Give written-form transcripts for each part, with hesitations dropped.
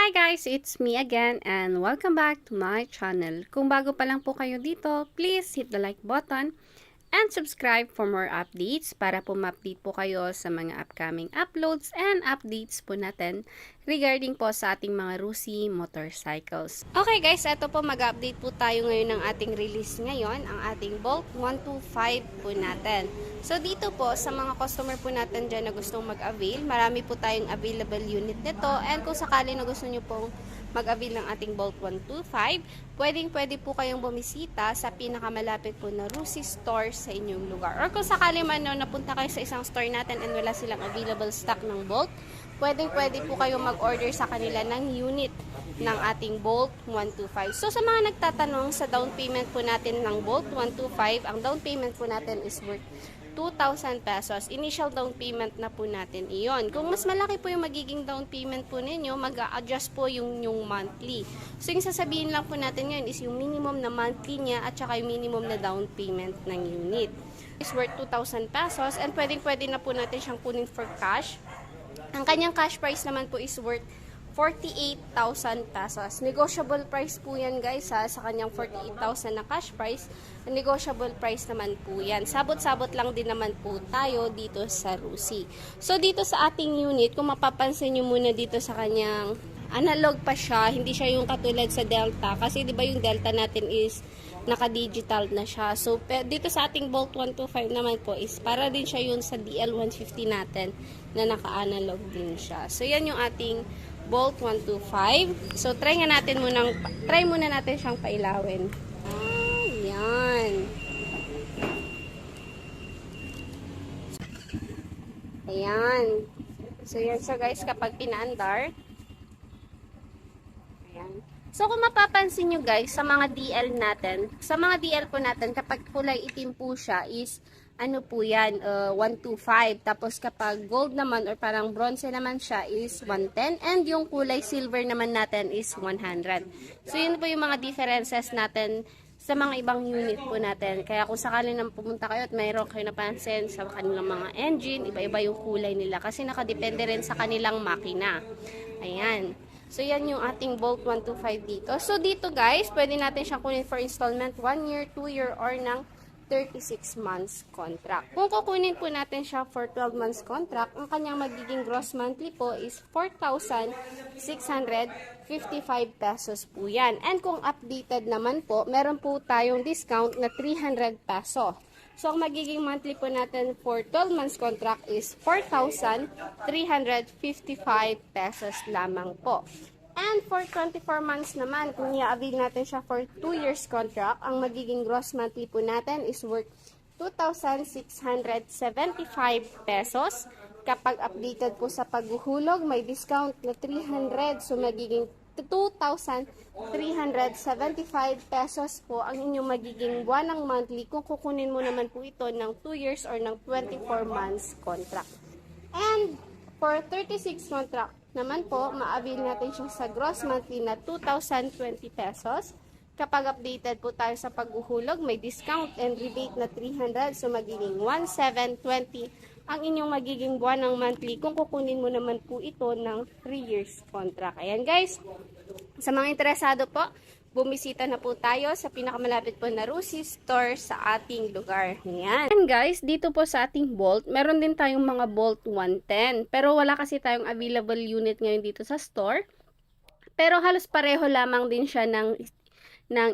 Hi guys, it's me again and welcome back to my channel. Kung bago pa lang po kayo dito, please hit the like button and subscribe for more updates para po ma-update po kayo sa mga upcoming uploads and updates po natin regarding po sa ating mga Rusi motorcycles. Okay guys, ito po mag-update po tayo ngayon ng ating release ngayon, ang ating Bolt 125 po natin. So dito po sa mga customer po natin dyan na gustong mag-avail, marami po tayong available unit nito, and kung sakali na gusto nyo pong mag-avail ng ating Bolt 125, pwede po kayong bumisita sa pinakamalapit po na Rusi store sa inyong lugar. Or kung sakali man no, napunta kayo sa isang store natin and wala silang available stock ng Bolt, pwede po kayong mag-order sa kanila ng unit ng ating Bolt 125. So sa mga nagtatanong sa down payment po natin ng Bolt 125, ang down payment po natin is worth 2,000 pesos. Initial down payment na po natin iyon. Kung mas malaki po yung magiging down payment po ninyo, mag-a-adjust po yung monthly. So yung sasabihin lang po natin ngayon is yung minimum na monthly niya at saka yung minimum na down payment ng unit. Is worth 2,000 pesos and pwede na po natin siyang kunin for cash. Ang kanyang cash price naman po is worth 48,000 pesos. Negotiable price po yan guys sa kanyang 48,000 na cash price. Negotiable price naman po yan. Sabot-sabot lang din naman po tayo dito sa Rusi. So dito sa ating unit, kung mapapansin nyo muna dito sa kanyang analog pa siya, hindi siya yung katulad sa Delta. Kasi di ba yung Delta natin is naka-digital na siya. So dito sa ating Bolt 125 naman po is para din siya yun sa DL150 natin na naka-analog din siya. So yan yung ating Bolt 125. So try muna natin siyang pailawin. Ayan. Ayan. So yan siya guys kapag pinaandar. Ayan. So kung mapapansin nyo guys sa mga DL po natin kapag kulay itim po siya is ano po yan, 125. Tapos kapag gold naman or parang bronze naman siya is 110. And yung kulay silver naman natin is 100. So yun po yung mga differences natin sa mga ibang unit po natin. Kaya kung sakali nang pumunta kayo at mayroon kayo napansin sa kanilang mga engine, iba-iba yung kulay nila. Kasi nakadepende rin sa kanilang makina. Ayan. So yan yung ating Bolt 125 dito. So dito guys, pwede natin siyang kunin for installment 1 year, 2 year, or ng 36 months contract. Kung kukunin po natin siya for 12 months contract, ang kanyang magiging gross monthly po is 4,655 pesos po yan. And kung updated naman po, meron po tayong discount na 300 peso. So, ang magiging monthly po natin for 12 months contract is 4,355 pesos lamang po. And for 24 months naman, kung i-avail natin siya for 2 years contract, ang magiging gross monthly po natin is worth 2,675 pesos. Kapag updated po sa paghuhulog, may discount na 300. So, magiging 2,375 pesos po ang inyong magiging buwanang monthly kung kukunin mo naman po ito ng 2 years or ng 24 months contract. And for 36 contract naman po, ma-avail natin siya sa gross monthly na 2,020 pesos. Kapag updated po tayo sa paghuhulog, may discount and rebate na 300. So, magiging 1,720 ang inyong magiging buwanang monthly kung kukunin mo naman po ito ng 3 years contract. Ayan guys, sa mga interesado po, bumisita na po tayo sa pinakamalapit po na Rusi store sa ating lugar. Ayan. And guys, dito po sa ating Bolt, meron din tayong mga Bolt 110. Pero wala kasi tayong available unit ngayon dito sa store. Pero halos pareho lamang din siya ng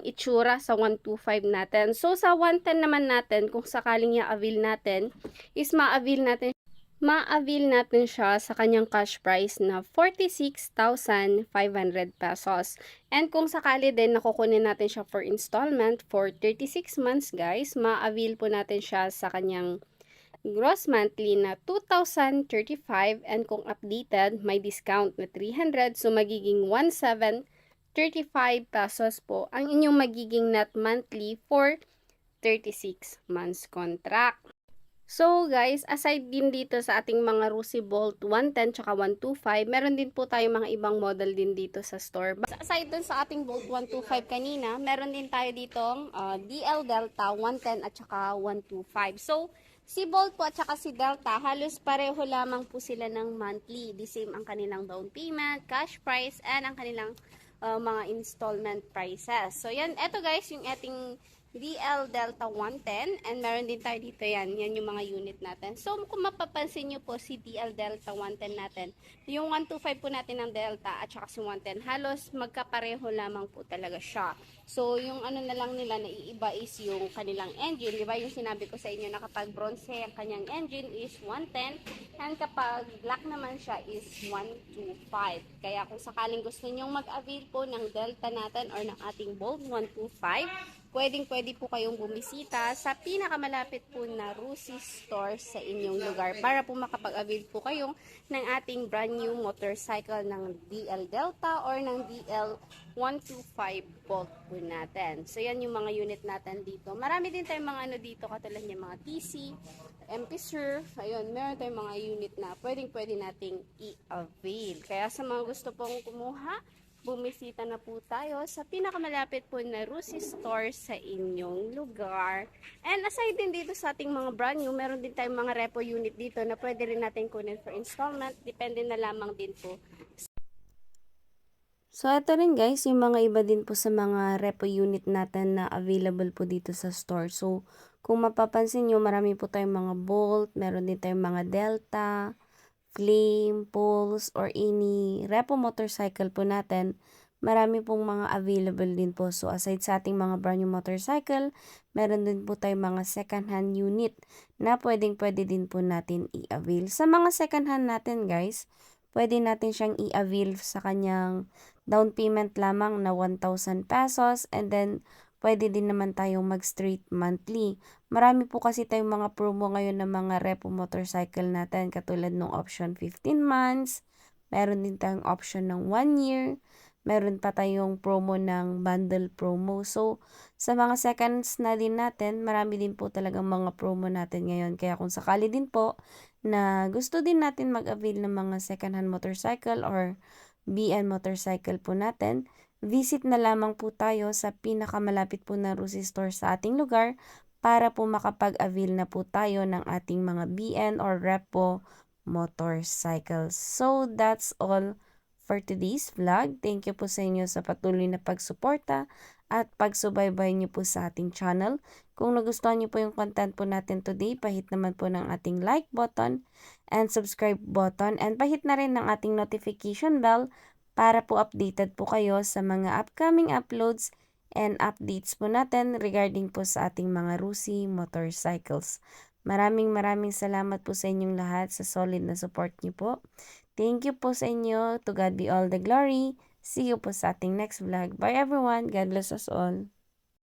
itsura sa 125 natin. So sa 110 naman natin, kung sakaling i-avail natin, is ma-avail natin siya sa kanyang cash price na 46,500 pesos. And kung sakali din nakukunin natin siya for installment for 36 months guys, ma-avail po natin siya sa kanyang gross monthly na 2,035, and kung updated, may discount na 300. So magiging 1,735 pesos po ang inyong magiging net monthly for 36 months contract. So guys, aside din dito sa ating mga Rusi Bolt 110 tsaka 125, meron din po tayo mga ibang model din dito sa store. Aside dun sa ating Bolt 125 kanina, meron din tayo ditong DL Delta 110 at tsaka 125. So, Si Bolt po at saka si Delta, halos pareho lamang po sila ng monthly. The same ang kanilang down payment, cash price, and ang kanilang mga installment prices. So yan, eto guys, yung ating DL Delta 110, and meron din tayo dito yan. Yan yung mga unit natin. So kung mapapansin nyo po si DL Delta 110 natin, yung 125 po natin ng Delta at saka si 110, halos magkapareho lamang po talaga siya. So yung ano na lang nila na iiba is yung kanilang engine, di ba? Yung sinabi ko sa inyo na kapag bronze ang kanyang engine is 110, and kapag black naman siya is 125. Kaya kung sakaling gusto nyong mag-avail po ng Delta natin or ng ating Bolt 125, pwedeng-pwede po kayong bumisita sa pinakamalapit po na Rusi store sa inyong lugar para po makapag-avail po kayong ng ating brand new motorcycle ng DL Delta or ng DL 125 Bolt po natin. So yan yung mga unit natin dito. Marami din tayong mga ano dito katulad ng mga TC, MP Surf, ayun, meron tayong mga unit na pwedeng-pwede nating i-avail. Kaya sa mga gusto pong kumuha, bumisita na po tayo sa pinakamalapit po na Rusi store sa inyong lugar. And aside din dito sa ating mga brand new, meron din tayong mga repo unit dito na pwede rin natin kunin for installment. Depende na lamang din po. So, ito rin guys, yung mga iba din po sa mga repo unit natin na available po dito sa store. So, kung mapapansin nyo, marami po tayong mga Bolt, meron din tayong mga Delta, Flame, Pulse, or any repo motorcycle po natin, marami pong mga available din po. So, aside sa ating mga brand new motorcycle, meron din po tayong mga second hand unit na pwedeng-pwede din po natin i-avail. Sa mga second hand natin guys, pwede natin siyang i-avail sa kanyang down payment lamang na 1,000 pesos, and then pwede din naman tayong mag-straight monthly. Marami po kasi tayong mga promo ngayon ng mga repo motorcycle natin katulad ng option 15 months, meron din tayong option ng 1 year, meron pa tayong promo ng bundle promo. So, sa mga seconds na din natin, marami din po talagang mga promo natin ngayon. Kaya kung sakali din po na gusto din natin mag-avail ng mga second hand motorcycle or BN motorcycle po natin, visit na lamang po tayo sa pinakamalapit po na Rusi store sa ating lugar para po makapag-avail na po tayo ng ating mga BN or repo motorcycles. So, that's all for today's vlog. Thank you po sa inyo sa patuloy na pagsuporta at pagsubaybay niyo po sa ating channel. Kung nagustuhan niyo po yung content po natin today, pahit naman po ng ating like button and subscribe button, and pahit na rin ng ating notification bell para po updated po kayo sa mga upcoming uploads and updates po natin regarding po sa ating mga Rusi motorcycles. Maraming salamat po sa inyong lahat sa solid na support niyo po. Thank you po sa inyo. To God be all the glory. See you po sa ating next vlog. Bye everyone. God bless us all.